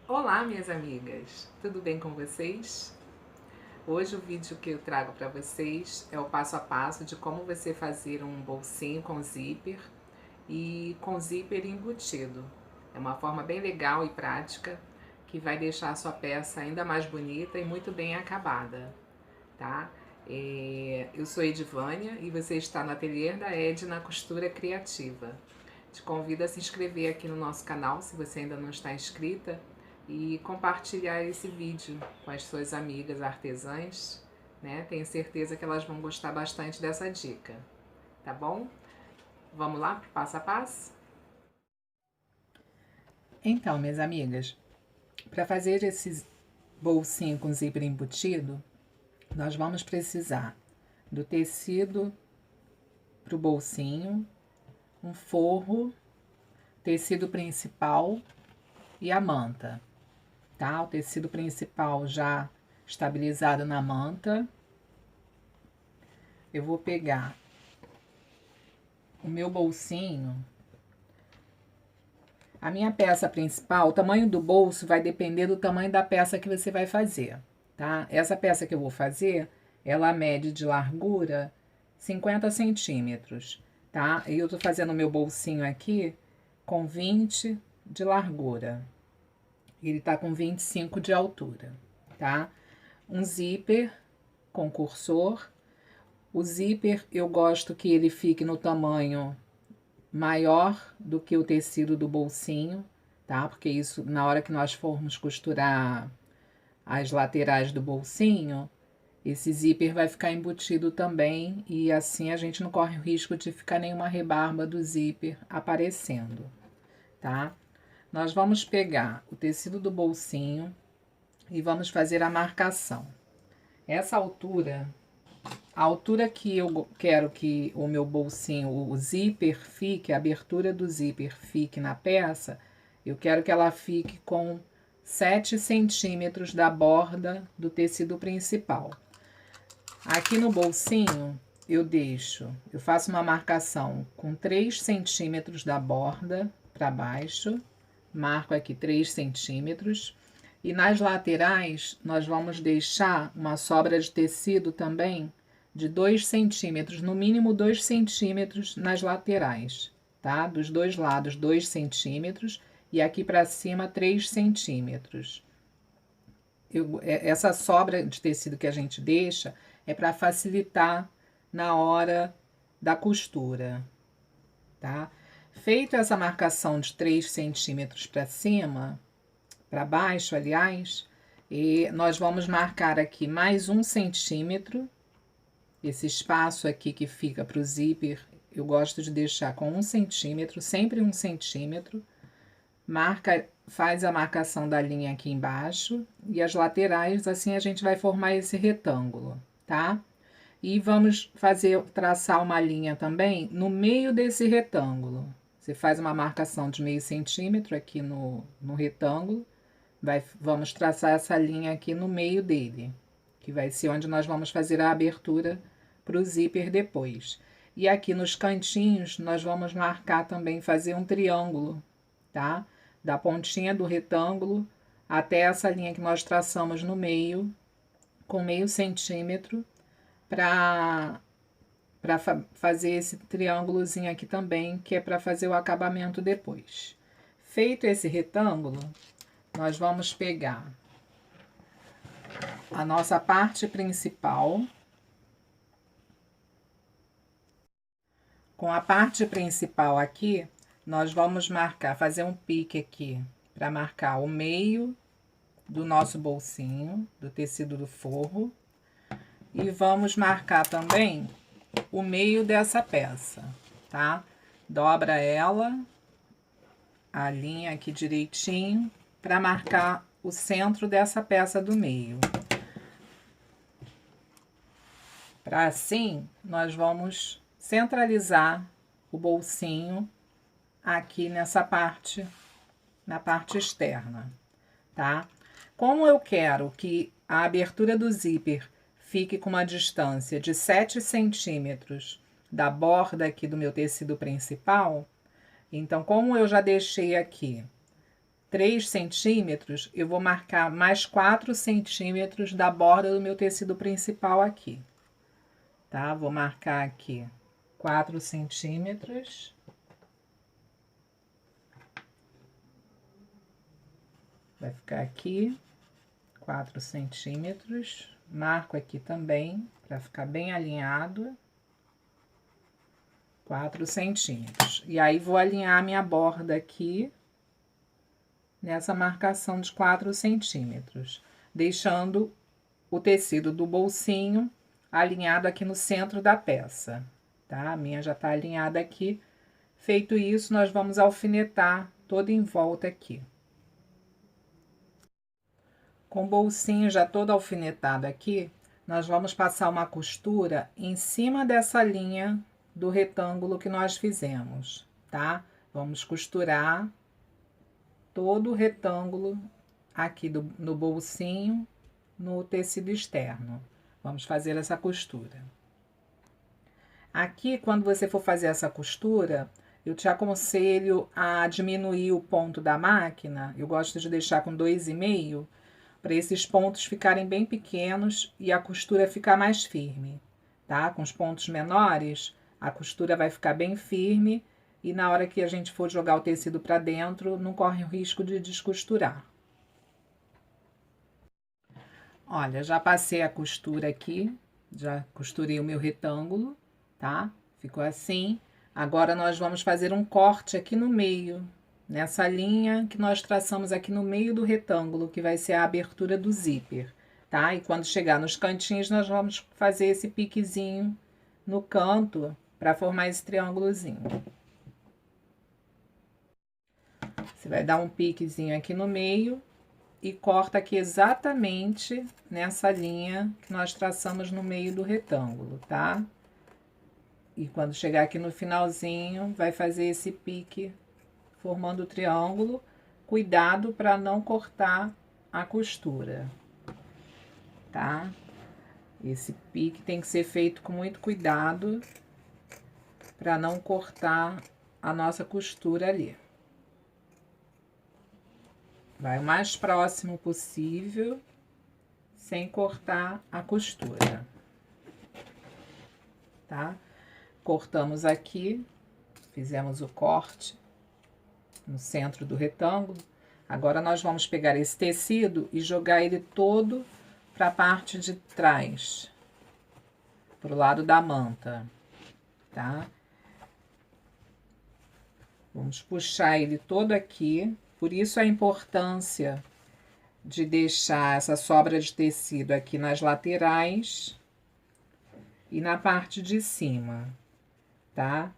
Olá, minhas amigas, tudo bem com vocês? Hoje o vídeo que eu trago para vocês é o passo a passo de como você fazer um bolsinho com zíper e com zíper embutido. É uma forma bem legal e prática que vai deixar a sua peça ainda mais bonita e muito bem acabada, tá? Eu sou Edivânia e você está no ateliê da Edna Costura Criativa. Te convido a se inscrever aqui no nosso canal, se você ainda não está inscrita, e compartilhar esse vídeo com as suas amigas artesãs, né? Tenho certeza que elas vão gostar bastante dessa dica, tá bom? Vamos lá pro passo a passo? Então, minhas amigas, para fazer esse bolsinho com zíper embutido, nós vamos precisar do tecido para o bolsinho, um forro, tecido principal e a manta, tá? O tecido principal já estabilizado na manta. Eu vou pegar o meu bolsinho. A minha peça principal, o tamanho do bolso vai depender do tamanho da peça que você vai fazer, tá? Essa peça que eu vou fazer, ela mede de largura 50 centímetros, tá? E eu tô fazendo o meu bolsinho aqui com 20 de largura. Ele tá com 25 de altura, tá? Um zíper com cursor. O zíper eu gosto que ele fique no tamanho maior do que o tecido do bolsinho, tá? Porque isso, na hora que nós formos costurar as laterais do bolsinho, esse zíper vai ficar embutido também e assim a gente não corre o risco de ficar nenhuma rebarba do zíper aparecendo, tá? Nós vamos pegar o tecido do bolsinho e vamos fazer a marcação. Essa altura, a altura que eu quero que o meu bolsinho, o zíper fique, a abertura do zíper fique na peça, eu quero que ela fique com 7 centímetros da borda do tecido principal. Aqui no bolsinho, eu faço uma marcação com 3 centímetros da borda para baixo, marco aqui 3 centímetros. E nas laterais, nós vamos deixar uma sobra de tecido também de 2 centímetros, no mínimo 2 centímetros nas laterais, tá? Dos dois lados, 2 centímetros e aqui para cima 3 centímetros. Essa sobra de tecido que a gente deixa é para facilitar na hora da costura, tá? Feito essa marcação de 3 centímetros para cima, para baixo, aliás, e nós vamos marcar aqui mais 1 centímetro. Esse espaço aqui que fica para o zíper, eu gosto de deixar com 1 centímetro, sempre 1 centímetro. Marca, faz a marcação da linha aqui embaixo e as laterais, assim a gente vai formar esse retângulo, tá? E vamos traçar uma linha também no meio desse retângulo. Você faz uma marcação de meio centímetro aqui no retângulo, vamos traçar essa linha aqui no meio dele, que vai ser onde nós vamos fazer a abertura para o zíper depois. E aqui nos cantinhos, nós vamos marcar também, fazer um triângulo, tá? Da pontinha do retângulo até essa linha que nós traçamos no meio, com meio centímetro, para fazer esse triângulozinho aqui também, que é para fazer o acabamento depois. Feito esse retângulo, nós vamos pegar a nossa parte principal. Com a parte principal aqui, nós vamos marcar, fazer um pique aqui, para marcar o meio do nosso bolsinho, do tecido do forro. E vamos marcar também o meio dessa peça, tá? Dobra ela, a linha aqui direitinho, para marcar o centro dessa peça do meio. Para assim, nós vamos centralizar o bolsinho aqui nessa parte, na parte externa, tá? Como eu quero que a abertura do zíper fique com uma distância de 7 centímetros da borda aqui do meu tecido principal, então, como eu já deixei aqui 3 centímetros, eu vou marcar mais 4 centímetros da borda do meu tecido principal aqui, tá? Vou marcar aqui 4 centímetros. Vai ficar aqui 4 centímetros. Marco aqui também, para ficar bem alinhado. 4 centímetros. E aí, vou alinhar a minha borda aqui, nessa marcação de 4 centímetros, deixando o tecido do bolsinho alinhado aqui no centro da peça, tá? A minha já tá alinhada aqui. Feito isso, nós vamos alfinetar toda em volta aqui. Com o bolsinho já todo alfinetado aqui, nós vamos passar uma costura em cima dessa linha do retângulo que nós fizemos, tá? Vamos costurar todo o retângulo aqui no bolsinho, no tecido externo. Vamos fazer essa costura. Aqui, quando você for fazer essa costura, eu te aconselho a diminuir o ponto da máquina. Eu gosto de deixar com 2,5, para esses pontos ficarem bem pequenos e a costura ficar mais firme, tá? Com os pontos menores, a costura vai ficar bem firme e na hora que a gente for jogar o tecido para dentro, não corre o risco de descosturar. Olha, já passei a costura aqui, já costurei o meu retângulo, tá? Ficou assim. Agora, nós vamos fazer um corte aqui no meio, nessa linha que nós traçamos aqui no meio do retângulo, que vai ser a abertura do zíper, tá? E quando chegar nos cantinhos, nós vamos fazer esse piquezinho no canto para formar esse triângulozinho. Você vai dar um piquezinho aqui no meio e corta aqui exatamente nessa linha que nós traçamos no meio do retângulo, tá? E quando chegar aqui no finalzinho, vai fazer esse pique formando o triângulo. Cuidado para não cortar a costura, tá? Esse pique tem que ser feito com muito cuidado para não cortar a nossa costura ali. Vai o mais próximo possível, sem cortar a costura, tá? Cortamos aqui, fizemos o corte no centro do retângulo. Agora, nós vamos pegar esse tecido e jogar ele todo para a parte de trás, para o lado da manta, tá? Vamos puxar ele todo aqui. Por isso a importância de deixar essa sobra de tecido aqui nas laterais e na parte de cima, tá?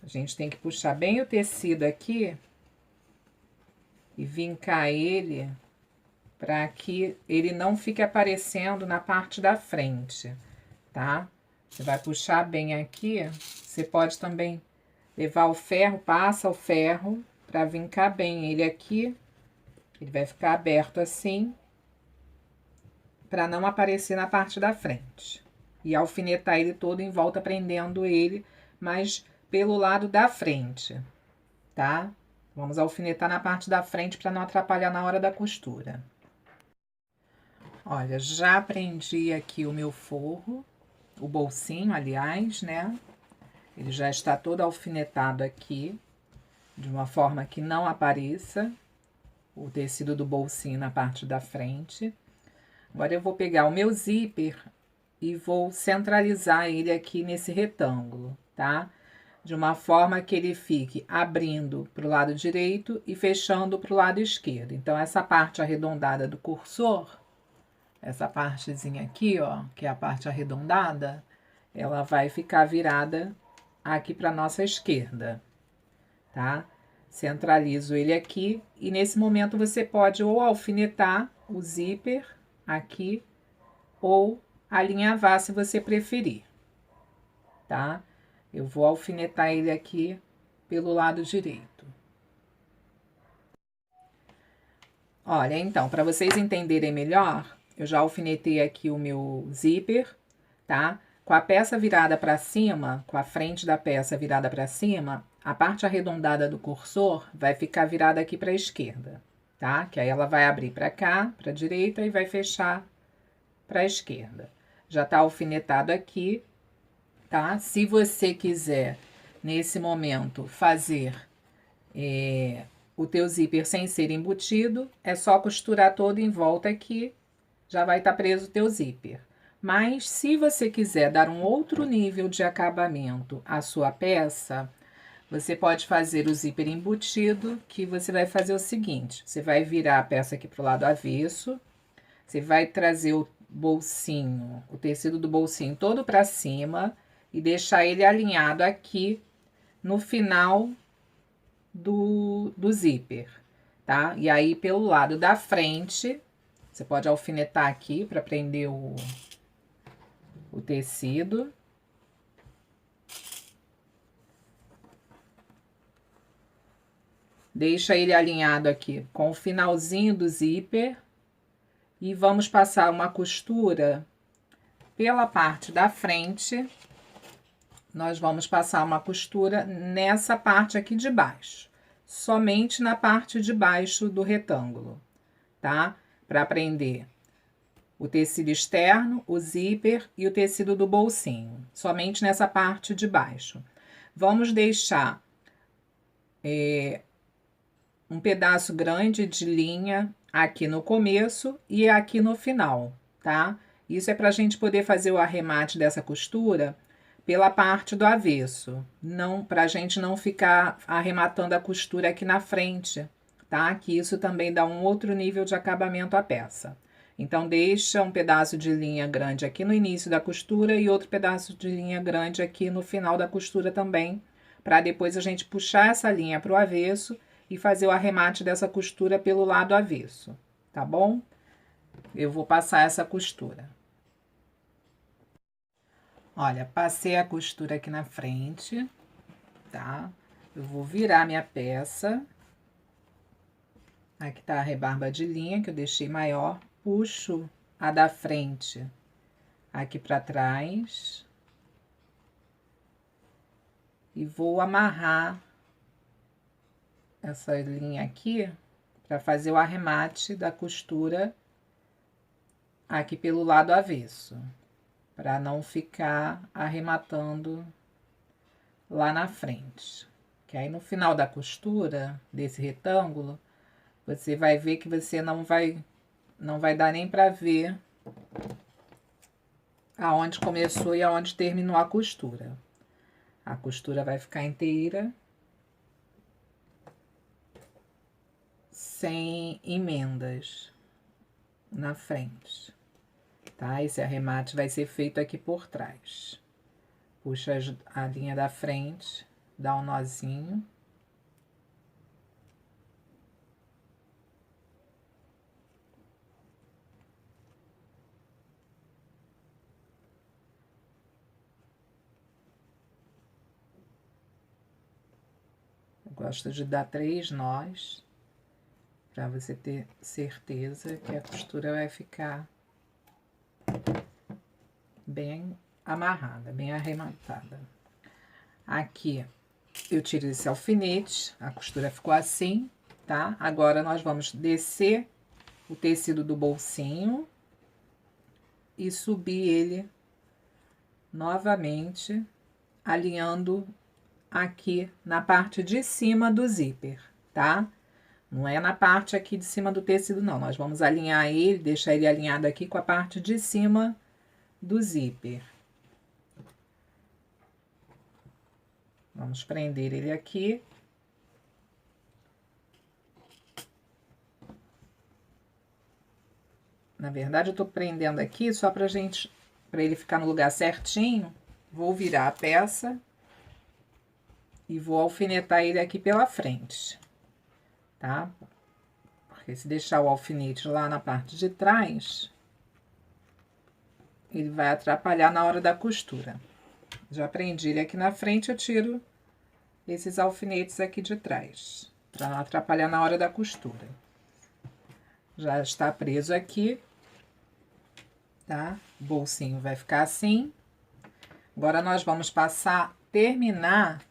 A gente tem que puxar bem o tecido aqui e vincar ele para que ele não fique aparecendo na parte da frente, tá? Você vai puxar bem aqui. Você pode também levar o ferro, passa o ferro para vincar bem ele aqui. Ele vai ficar aberto assim, para não aparecer na parte da frente. E alfinetar ele todo em volta, prendendo ele, mas pelo lado da frente, tá? Vamos alfinetar na parte da frente para não atrapalhar na hora da costura. Olha, já prendi aqui o meu forro, o bolsinho, aliás, né? Ele já está todo alfinetado aqui, de uma forma que não apareça o tecido do bolsinho na parte da frente. Agora, eu vou pegar o meu zíper e vou centralizar ele aqui nesse retângulo, tá? De uma forma que ele fique abrindo para o lado direito e fechando para o lado esquerdo. Então, essa parte arredondada do cursor, essa partezinha aqui, ó, que é a parte arredondada, ela vai ficar virada aqui para nossa esquerda, tá? Centralizo ele aqui e nesse momento você pode ou alfinetar o zíper aqui ou alinhavar se você preferir, tá? Eu vou alfinetar ele aqui pelo lado direito. Olha, então, para vocês entenderem melhor, eu já alfinetei aqui o meu zíper, tá? Com a peça virada para cima, com a frente da peça virada para cima, a parte arredondada do cursor vai ficar virada aqui para a esquerda, tá? Que aí ela vai abrir para cá, para a direita e vai fechar para a esquerda. Já tá alfinetado aqui, tá? Se você quiser, nesse momento, fazer o teu zíper sem ser embutido, é só costurar todo em volta aqui, já vai estar preso o teu zíper. Mas se você quiser dar um outro nível de acabamento à sua peça, você pode fazer o zíper embutido, que você vai fazer o seguinte: você vai virar a peça aqui para o lado avesso, você vai trazer o bolsinho, o tecido do bolsinho todo para cima e deixar ele alinhado aqui no final do zíper, tá? E aí, pelo lado da frente, você pode alfinetar aqui para prender o tecido. Deixa ele alinhado aqui com o finalzinho do zíper. E vamos passar uma costura pela parte da frente. Nós vamos passar uma costura nessa parte aqui de baixo. Somente na parte de baixo do retângulo, tá? Para prender o tecido externo, o zíper e o tecido do bolsinho. Somente nessa parte de baixo. Vamos deixar um pedaço grande de linha aqui no começo e aqui no final, tá? Isso é para a gente poder fazer o arremate dessa costura pela parte do avesso, não, para a gente não ficar arrematando a costura aqui na frente, tá? Que isso também dá um outro nível de acabamento à peça. Então, deixa um pedaço de linha grande aqui no início da costura e outro pedaço de linha grande aqui no final da costura também, para depois a gente puxar essa linha para o avesso e fazer o arremate dessa costura pelo lado avesso, tá bom? Eu vou passar essa costura. Olha, passei a costura aqui na frente, tá? Eu vou virar minha peça. Aqui tá a rebarba de linha que eu deixei maior. Puxo a da frente aqui para trás. E vou amarrar essa linha aqui para fazer o arremate da costura aqui pelo lado avesso, para não ficar arrematando lá na frente. Que aí no final da costura desse retângulo, você vai ver que você não vai dar nem para ver aonde começou e aonde terminou a costura. A costura vai ficar inteira, sem emendas na frente, tá? Esse arremate vai ser feito aqui por trás. Puxa a linha da frente, dá um nozinho. Eu gosto de dar 3 nós, para você ter certeza que a costura vai ficar bem amarrada, bem arrematada. Aqui eu tiro esse alfinete, a costura ficou assim, tá? Agora nós vamos descer o tecido do bolsinho e subir ele novamente, alinhando aqui na parte de cima do zíper, tá? Não é na parte aqui de cima do tecido, não. Nós vamos alinhar ele, deixar ele alinhado aqui com a parte de cima do zíper. Vamos prender ele aqui. Na verdade, eu tô prendendo aqui só pra ele ficar no lugar certinho. Vou virar a peça e vou alfinetar ele aqui pela frente, tá? Porque se deixar o alfinete lá na parte de trás, ele vai atrapalhar na hora da costura. Já prendi ele aqui na frente, eu tiro esses alfinetes aqui de trás, para não atrapalhar na hora da costura. Já está preso aqui, tá? O bolsinho vai ficar assim. Agora, nós vamos terminar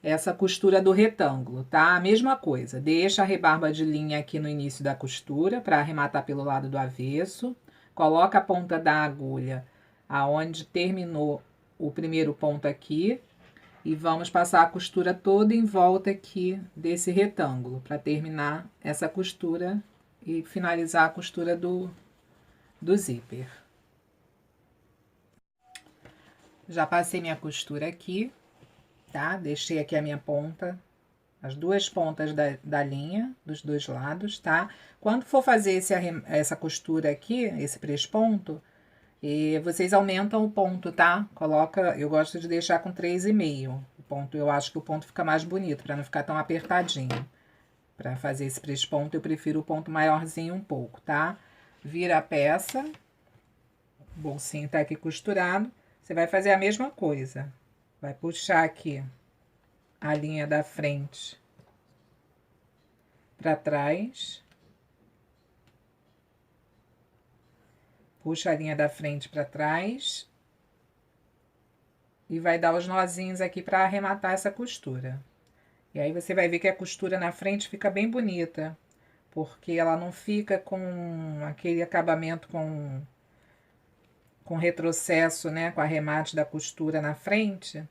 essa costura do retângulo, tá? A mesma coisa, deixa a rebarba de linha aqui no início da costura para arrematar pelo lado do avesso, coloca a ponta da agulha aonde terminou o primeiro ponto aqui e vamos passar a costura toda em volta aqui desse retângulo para terminar essa costura e finalizar a costura do zíper. Já passei minha costura aqui, tá? Deixei aqui a minha ponta, as duas pontas da linha, dos dois lados, tá? Quando for fazer essa costura aqui, esse presponto, vocês aumentam o ponto, tá? Coloca, eu gosto de deixar com 3,5 o ponto, eu acho que o ponto fica mais bonito, para não ficar tão apertadinho. Para fazer esse presponto, eu prefiro o ponto maiorzinho um pouco, tá? Vira a peça, o bolsinho tá aqui costurado, você vai fazer a mesma coisa. Vai puxar aqui a linha da frente para trás. Puxa a linha da frente para trás. E vai dar os nozinhos aqui para arrematar essa costura. E aí você vai ver que a costura na frente fica bem bonita, porque ela não fica com aquele acabamento com retrocesso, né, com arremate da costura na frente.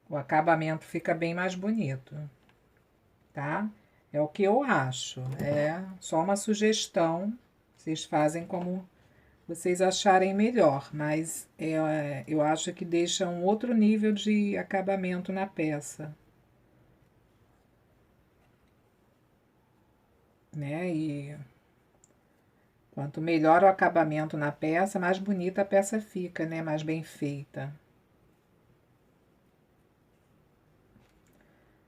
O acabamento fica bem mais bonito, tá? É o que eu acho, é só uma sugestão, vocês fazem como vocês acharem melhor, mas eu acho que deixa um outro nível de acabamento na peça. Né? E quanto melhor o acabamento na peça, mais bonita a peça fica, né? Mais bem feita.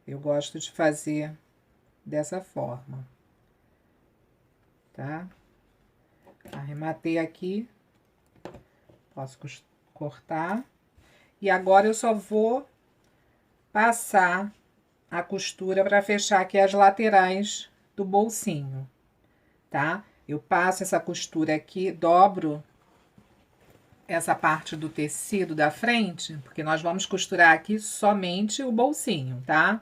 Eu gosto de fazer dessa forma, tá? Arrematei aqui, posso cortar. E agora eu só vou passar a costura para fechar aqui as laterais do bolsinho, tá? Eu passo essa costura aqui, dobro essa parte do tecido da frente, porque nós vamos costurar aqui somente o bolsinho, tá?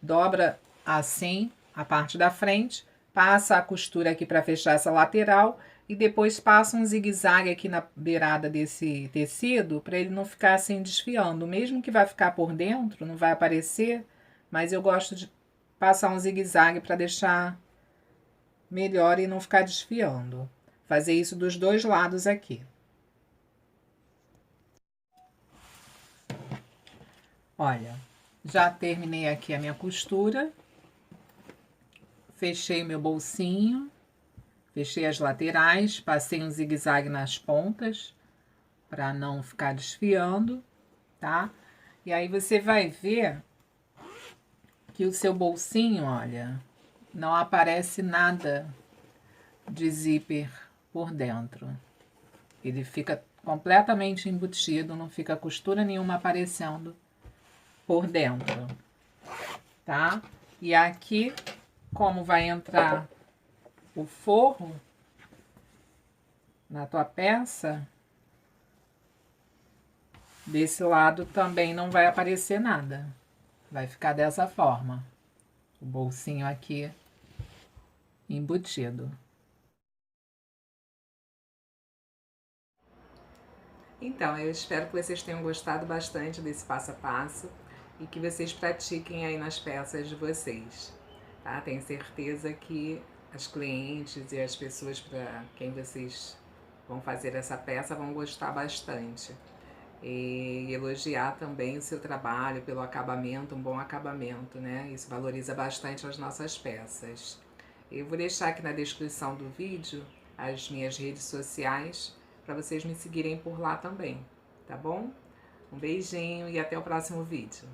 Dobra assim a parte da frente, passa a costura aqui para fechar essa lateral e depois passa um zigue-zague aqui na beirada desse tecido para ele não ficar assim desfiando. Mesmo que vai ficar por dentro, não vai aparecer, mas eu gosto de passar um zigue-zague para deixar melhor e não ficar desfiando. Fazer isso dos dois lados aqui. Olha, já terminei aqui a minha costura. Fechei o meu bolsinho. Fechei as laterais, passei um zigue-zague nas pontas para não ficar desfiando, tá? E aí você vai ver que o seu bolsinho, olha, não aparece nada de zíper por dentro. Ele fica completamente embutido, não fica costura nenhuma aparecendo por dentro, tá? E aqui, como vai entrar o forro na tua peça, desse lado também não vai aparecer nada. Vai ficar dessa forma. O bolsinho aqui embutido. Então, eu espero que vocês tenham gostado bastante desse passo a passo e que vocês pratiquem aí nas peças de vocês, tá? Tenho certeza que as clientes e as pessoas para quem vocês vão fazer essa peça vão gostar bastante. E elogiar também o seu trabalho pelo acabamento, um bom acabamento, né? Isso valoriza bastante as nossas peças. Eu vou deixar aqui na descrição do vídeo as minhas redes sociais para vocês me seguirem por lá também, tá bom? Um beijinho e até o próximo vídeo.